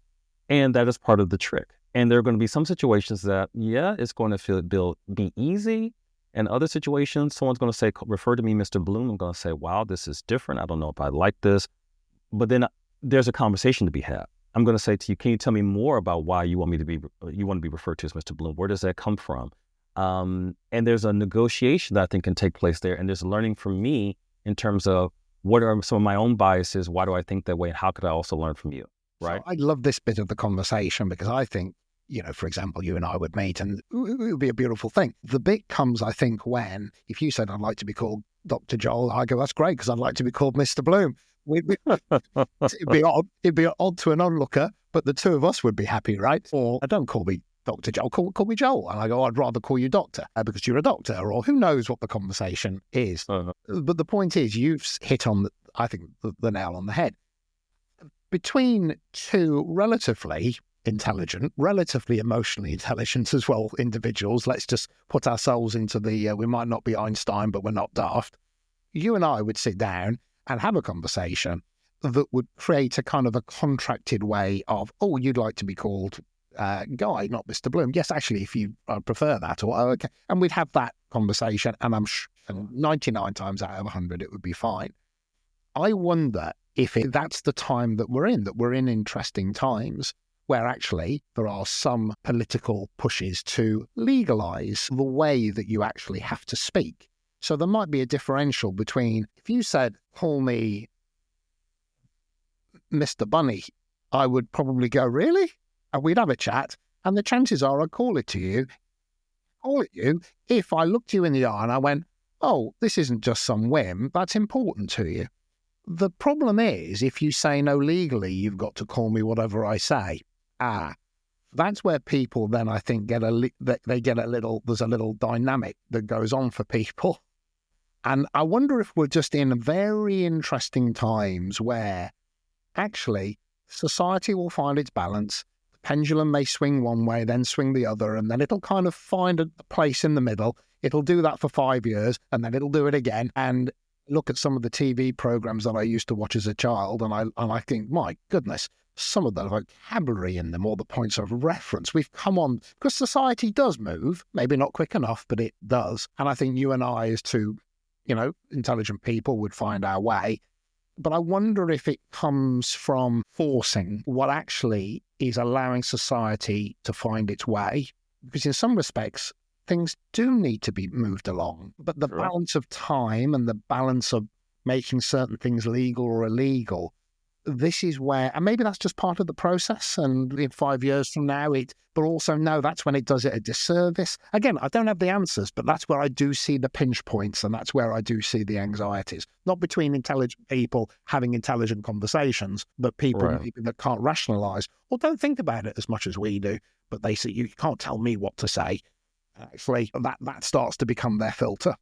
And that is part of the trick. And there are going to be some situations that, it's going to be easy. And other situations, someone's going to say, refer to me, Mr. Bloom. I'm going to say, wow, this is different. I don't know if I like this. But then there's a conversation to be had. I'm going to say to you, can you tell me more about why you want to be referred to as Mr. Bloom? Where does that come from? And there's a negotiation that I think can take place there. And there's learning from me in terms of what are some of my own biases? Why do I think that way? And how could I also learn from you? Right. So I love this bit of the conversation because I think, for example, you and I would meet and it would be a beautiful thing. The bit comes, I think, when, if you said, I'd like to be called Dr. Joel, I go, that's great because I'd like to be called Mr. Bloom. It'd be odd to an onlooker, but the two of us would be happy, right? Or don't call me Dr. Joel, call me Joel. And I go, I'd rather call you doctor because you're a doctor, or who knows what the conversation is. But the point is, you've hit on, the nail on the head. Between two relatively intelligent, relatively emotionally intelligent as well individuals, let's just put ourselves into we might not be Einstein, but we're not daft. You and I would sit down and have a conversation that would create a kind of a contracted way of, oh, you'd like to be called Guy, not Mr. Bloom. Yes, actually, if you prefer that, or okay. And we'd have that conversation, and I'm sure 99 times out of 100, it would be fine. I wonder if that's the time that we're in interesting times where actually there are some political pushes to legalize the way that you actually have to speak. So there might be a differential between, if you said, call me Mr. Bunny, I would probably go, really? And we'd have a chat, and the chances are I'd call it you if I looked you in the eye and I went, oh, this isn't just some whim, that's important to you. The problem is, if you say no legally, you've got to call me whatever I say. That's where people then, I think, there's a little dynamic that goes on for people. And I wonder if we're just in very interesting times where actually society will find its balance. The pendulum may swing one way, then swing the other, and then it'll kind of find a place in the middle. It'll do that for 5 years, and then it'll do it again. And look at some of the TV programs that I used to watch as a child, and I think, my goodness, some of the vocabulary in them, or the points of reference, we've come on, because society does move, maybe not quick enough, but it does. And I think you and I, as two, intelligent people, would find our way. But I wonder if it comes from forcing what actually is allowing society to find its way. Because in some respects, things do need to be moved along. But the balance of time and the balance of making certain things legal or illegal, this is where, and maybe that's just part of the process, and in 5 years from now, but also no, that's when it does it a disservice. Again, I don't have the answers, but that's where I do see the pinch points, and that's where I do see the anxieties. Not between intelligent people having intelligent conversations, but people maybe that can't rationalise or don't think about it as much as we do, but they say, you can't tell me what to say. Actually, that starts to become their filter.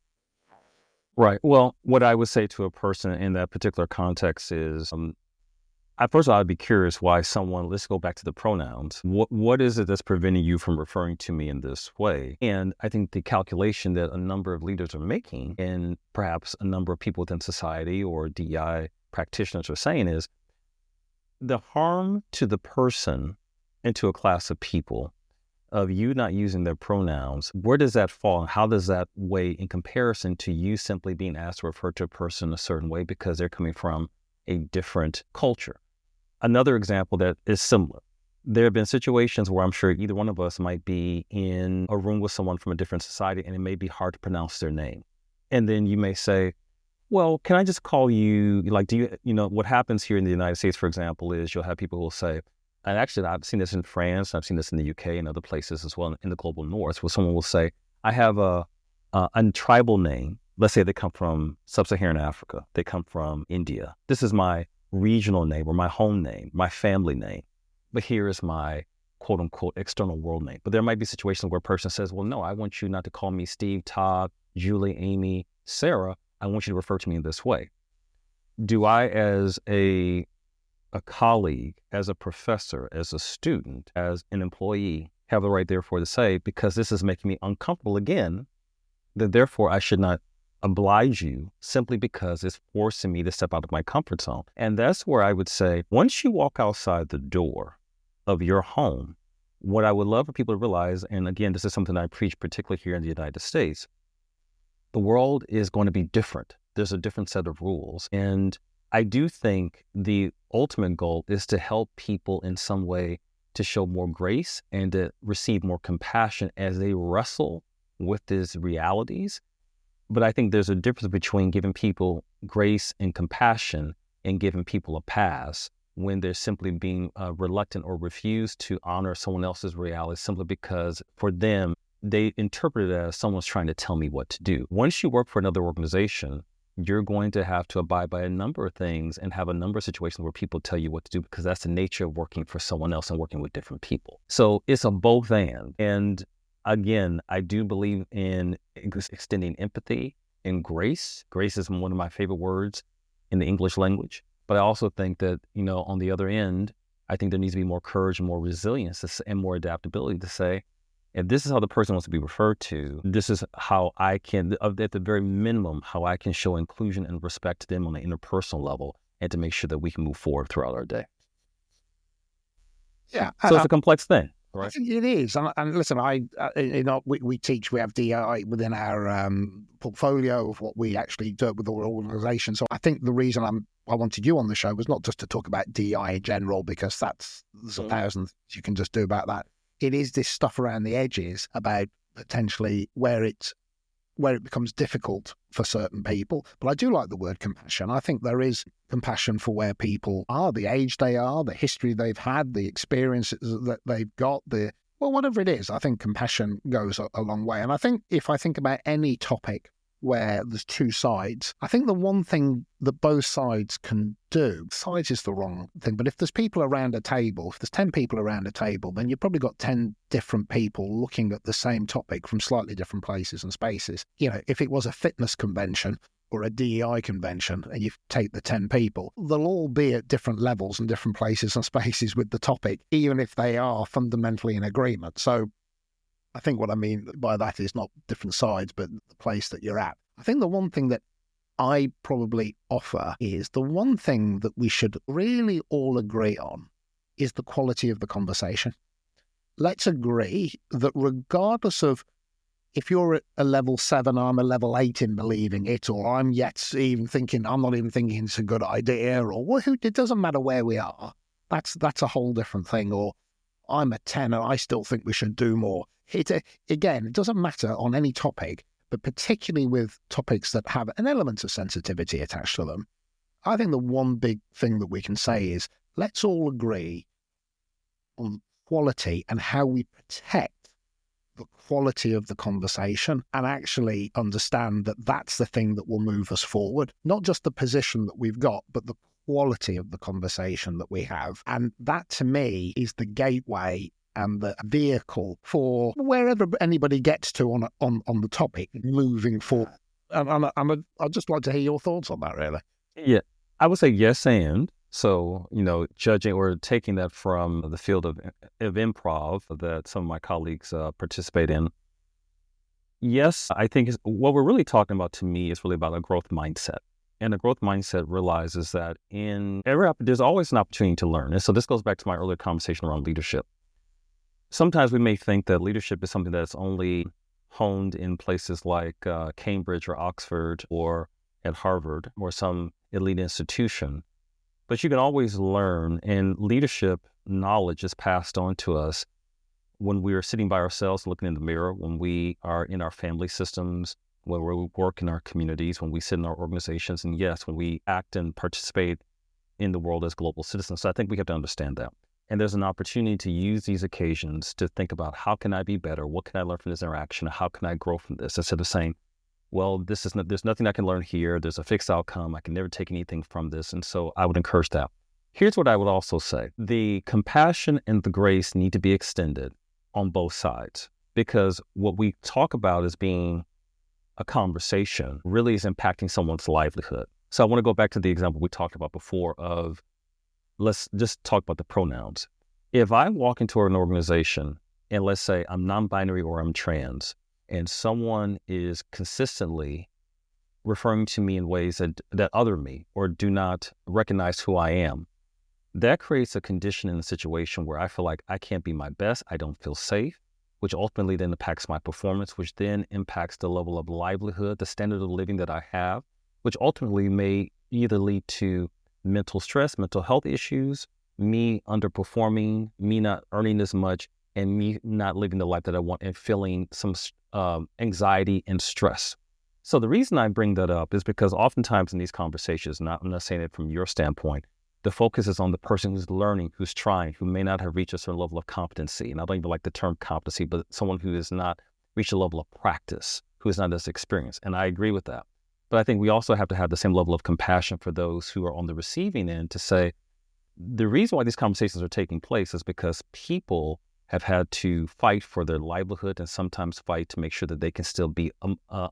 Right. Well, what I would say to a person in that particular context is, first of all, I'd be curious why someone, let's go back to the pronouns. What is it that's preventing you from referring to me in this way? And I think the calculation that a number of leaders are making, and perhaps a number of people within society or DEI practitioners are saying, is the harm to the person and to a class of people of you not using their pronouns. Where does that fall? And how does that weigh in comparison to you simply being asked to refer to a person a certain way because they're coming from a different culture? Another example that is similar. There have been situations where I'm sure either one of us might be in a room with someone from a different society, and it may be hard to pronounce their name. And then you may say, well, can I just call you, what happens here in the United States, for example, is you'll have people who will say, and actually I've seen this in France, I've seen this in the UK and other places as well in the global north, where someone will say, I have a tribal name. Let's say they come from sub-Saharan Africa. They come from India. This is my regional name or my home name, my family name. But here is my quote unquote external world name. But there might be situations where a person says, well, no, I want you not to call me Steve, Todd, Julie, Amy, Sarah. I want you to refer to me in this way. Do I, as a colleague, as a professor, as a student, as an employee, have the right therefore to say, because this is making me uncomfortable again, that therefore I should not oblige you simply because it's forcing me to step out of my comfort zone? And that's where I would say, once you walk outside the door of your home, what I would love for people to realize, and again, this is something I preach particularly here in the United States, the world is going to be different. There's a different set of rules. And I do think the ultimate goal is to help people in some way to show more grace and to receive more compassion as they wrestle with these realities. But I think there's a difference between giving people grace and compassion and giving people a pass when they're simply being reluctant or refuse to honor someone else's reality simply because for them, they interpret it as someone's trying to tell me what to do. Once you work for another organization, you're going to have to abide by a number of things and have a number of situations where people tell you what to do because that's the nature of working for someone else and working with different people. So it's a both and. And again, I do believe in extending empathy and grace. Grace is one of my favorite words in the English language. But I also think that, on the other end, I think there needs to be more courage and more resilience and more adaptability to say, if this is how the person wants to be referred to, this is how I can, at the very minimum, how I can show inclusion and respect to them on an interpersonal level and to make sure that we can move forward throughout our day. Yeah. So it's a complex thing. Right. I think it is. And listen, we teach, we have DI within our portfolio of what we actually do with our organisation. So I think the reason I wanted you on the show was not just to talk about DI in general, because there's a thousand things you can just do about that. It is this stuff around the edges about potentially where it becomes difficult for certain people. But I do like the word compassion. I think there is compassion for where people are, the age they are, the history they've had, the experiences that they've got, whatever it is. I think compassion goes a long way. And I think if I think about any topic where there's two sides. I think the one thing that both sides can do, sides is the wrong thing, but if there's people around a table, if there's 10 people around a table, then you've probably got 10 different people looking at the same topic from slightly different places and spaces. You know, if it was a fitness convention or a DEI convention and you take the 10 people, they'll all be at different levels and different places and spaces with the topic, even if they are fundamentally in agreement. So I think what I mean by that is not different sides, but the place that you're at. I think the one thing that I probably offer is the one thing that we should really all agree on is the quality of the conversation. Let's agree that regardless of if you're at a level 7, I'm a level 8 in believing it, or I'm yet even thinking, I'm not even thinking it's a good idea, or it doesn't matter where we are. That's a whole different thing. Or I'm a 10 and I still think we should do more. Again, it doesn't matter on any topic, but particularly with topics that have an element of sensitivity attached to them. I think the one big thing that we can say is let's all agree on quality and how we protect the quality of the conversation and actually understand that that's the thing that will move us forward. Not just the position that we've got, but the quality of the conversation that we have. And that to me is the gateway and the vehicle for wherever anybody gets to on the topic moving forward. And I'd just like to hear your thoughts on that, really. Yeah, I would say yes and. So, judging or taking that from the field of improv that some of my colleagues participate in. Yes, I think what we're really talking about to me is really about a growth mindset. And a growth mindset realizes that there's always an opportunity to learn. And so this goes back to my earlier conversation around leadership. Sometimes we may think that leadership is something that's only honed in places like Cambridge or Oxford or at Harvard or some elite institution. But you can always learn, and leadership knowledge is passed on to us when we are sitting by ourselves, looking in the mirror, when we are in our family systems, when we work in our communities, when we sit in our organizations, and yes, when we act and participate in the world as global citizens. So I think we have to understand that. And there's an opportunity to use these occasions to think about how can I be better? What can I learn from this interaction? How can I grow from this? Instead of saying, well, there's nothing I can learn here. There's a fixed outcome. I can never take anything from this. And so I would encourage that. Here's what I would also say. The compassion and the grace need to be extended on both sides, because what we talk about as being a conversation really is impacting someone's livelihood. So I want to go back to the example we talked about before of, let's just talk about the pronouns. If I walk into an organization and let's say I'm non-binary or I'm trans, and someone is consistently referring to me in ways that other me or do not recognize who I am, that creates a condition in the situation where I feel like I can't be my best, I don't feel safe, which ultimately then impacts my performance, which then impacts the level of livelihood, the standard of living that I have, which ultimately may either lead to mental stress, mental health issues, me underperforming, me not earning as much, and me not living the life that I want and feeling some anxiety and stress. So the reason I bring that up is because oftentimes in these conversations, I'm not saying it from your standpoint, the focus is on the person who's learning, who's trying, who may not have reached a certain level of competency. And I don't even like the term competency, but someone who has not reached a level of practice, who is not as experienced. And I agree with that. But I think we also have to have the same level of compassion for those who are on the receiving end to say, the reason why these conversations are taking place is because people have had to fight for their livelihood and sometimes fight to make sure that they can still be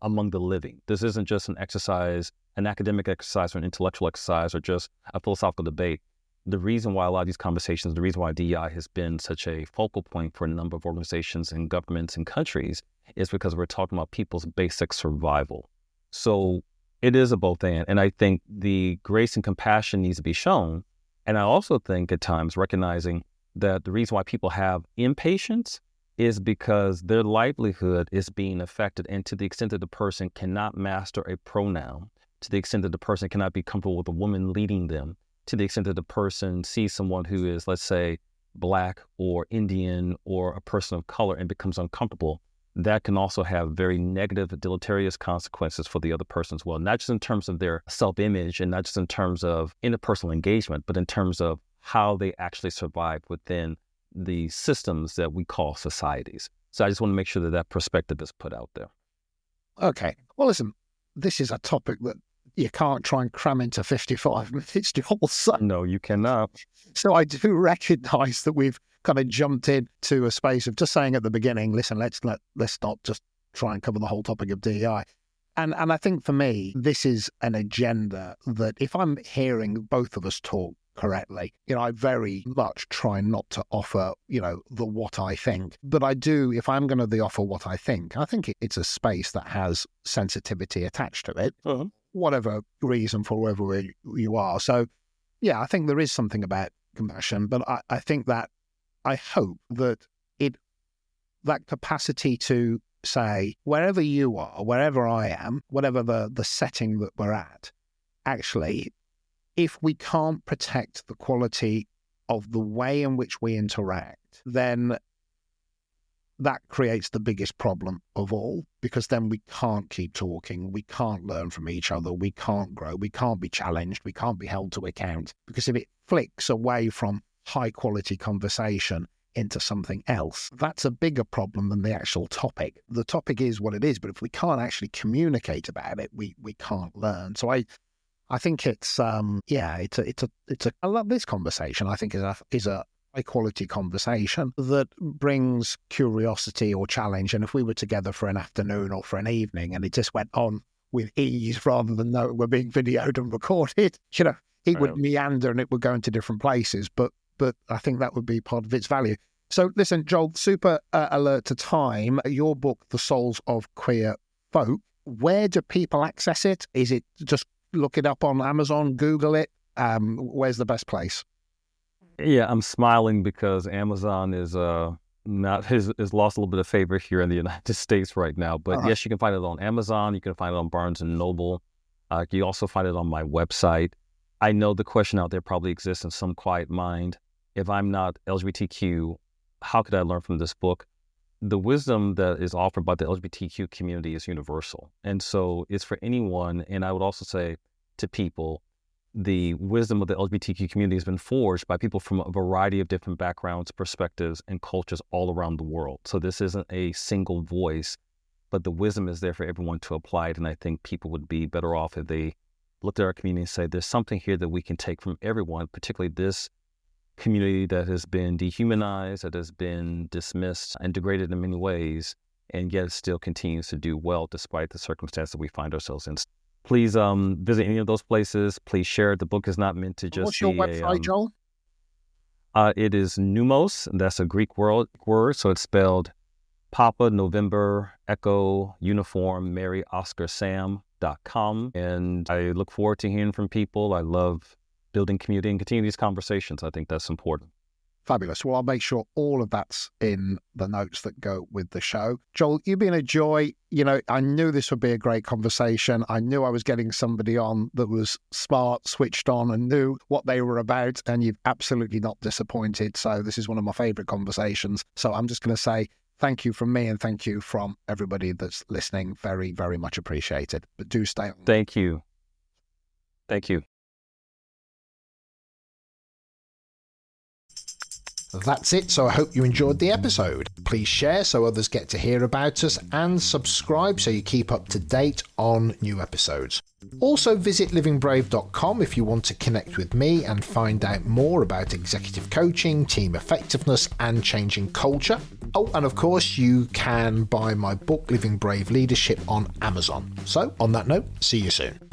among the living. This isn't just an exercise, an academic exercise or an intellectual exercise or just a philosophical debate. The reason why a lot of these conversations, the reason why DEI has been such a focal point for a number of organizations and governments and countries is because we're talking about people's basic survival. So it is a both and I think the grace and compassion needs to be shown. And I also think at times recognizing that the reason why people have impatience is because their livelihood is being affected. And to the extent that the person cannot master a pronoun, to the extent that the person cannot be comfortable with a woman leading them, to the extent that the person sees someone who is, let's say, Black or Indian or a person of color and becomes uncomfortable, that can also have very negative, deleterious consequences for the other person as well, not just in terms of their self-image and not just in terms of interpersonal engagement, but in terms of how they actually survive within the systems that we call societies. So I just want to make sure that that perspective is put out there. Okay. Well, listen, this is a topic that you can't try and cram into 55 minutes, Joel. So, No, you cannot. so I do recognise that we've kind of jumped into a space of just saying at the beginning, listen, let's not just try and cover the whole topic of DEI. And I think for me, this is an agenda that if I'm hearing both of us talk correctly, I very much try not to offer, the what I think. But I do, if I'm going to offer what I think it's a space that has sensitivity attached to it, whatever reason for wherever you are. So, yeah, I think there is something about compassion, but I think that I hope that that capacity to say, wherever you are, wherever I am, whatever the setting that we're at, actually, if we can't protect the quality of the way in which we interact, then that creates the biggest problem of all, because then we can't keep talking, we can't learn from each other, we can't grow, we can't be challenged, we can't be held to account. Because if it flicks away from high quality conversation into something else, that's a bigger problem than the actual topic. The topic is what it is, but if we can't actually communicate about it, we can't learn. So I think it's I love this conversation. I think is a high quality conversation that brings curiosity or challenge. And if we were together for an afternoon or for an evening and it just went on with ease rather than know we're being videoed and recorded, it would meander and it would go into different places. But I think that would be part of its value. So listen, Joel, super alert to time. Your book, The Souls of Queer Folk, where do people access it? Is it just look it up on Amazon, Google it? Where's the best place? Yeah, I'm smiling because Amazon is has lost a little bit of favor here in the United States right now. But yes, you can find it on Amazon. You can find it on Barnes and Noble. You also find it on my website. I know the question out there probably exists in some quiet mind. If I'm not LGBTQ, how could I learn from this book? The wisdom that is offered by the LGBTQ community is universal. And so it's for anyone. And I would also say to people, the wisdom of the LGBTQ community has been forged by people from a variety of different backgrounds, perspectives, and cultures all around the world. So this isn't a single voice, but the wisdom is there for everyone to apply it. And I think people would be better off if they looked at our community and say, there's something here that we can take from everyone, particularly this community that has been dehumanized, that has been dismissed and degraded in many ways, and yet still continues to do well despite the circumstances we find ourselves in. Please visit any of those places. Please share it. The book is not meant to just What's your website, Joel? It is Numos. That's a Greek word. So it's spelled Papa, November, Echo, Uniform, Mary, Oscar, Sam.com. And I look forward to hearing from people. I love building community and continue these conversations. I think that's important. Fabulous. Well, I'll make sure all of that's in the notes that go with the show. Joel, you've been a joy. I knew this would be a great conversation. I knew I was getting somebody on that was smart, switched on, and knew what they were about, and you've absolutely not disappointed. So this is one of my favorite conversations. So I'm just going to say thank you from me and thank you from everybody that's listening. Very, very much appreciated. But do stay on. Thank you. Thank you. That's it, so I hope you enjoyed the episode. Please share so others get to hear about us, and subscribe so you keep up to date on new episodes. Also visit livingbrave.com if you want to connect with me and find out more about executive coaching, team effectiveness and changing culture. Oh, and of course you can buy my book Living Brave Leadership on Amazon. So on that note, see you soon.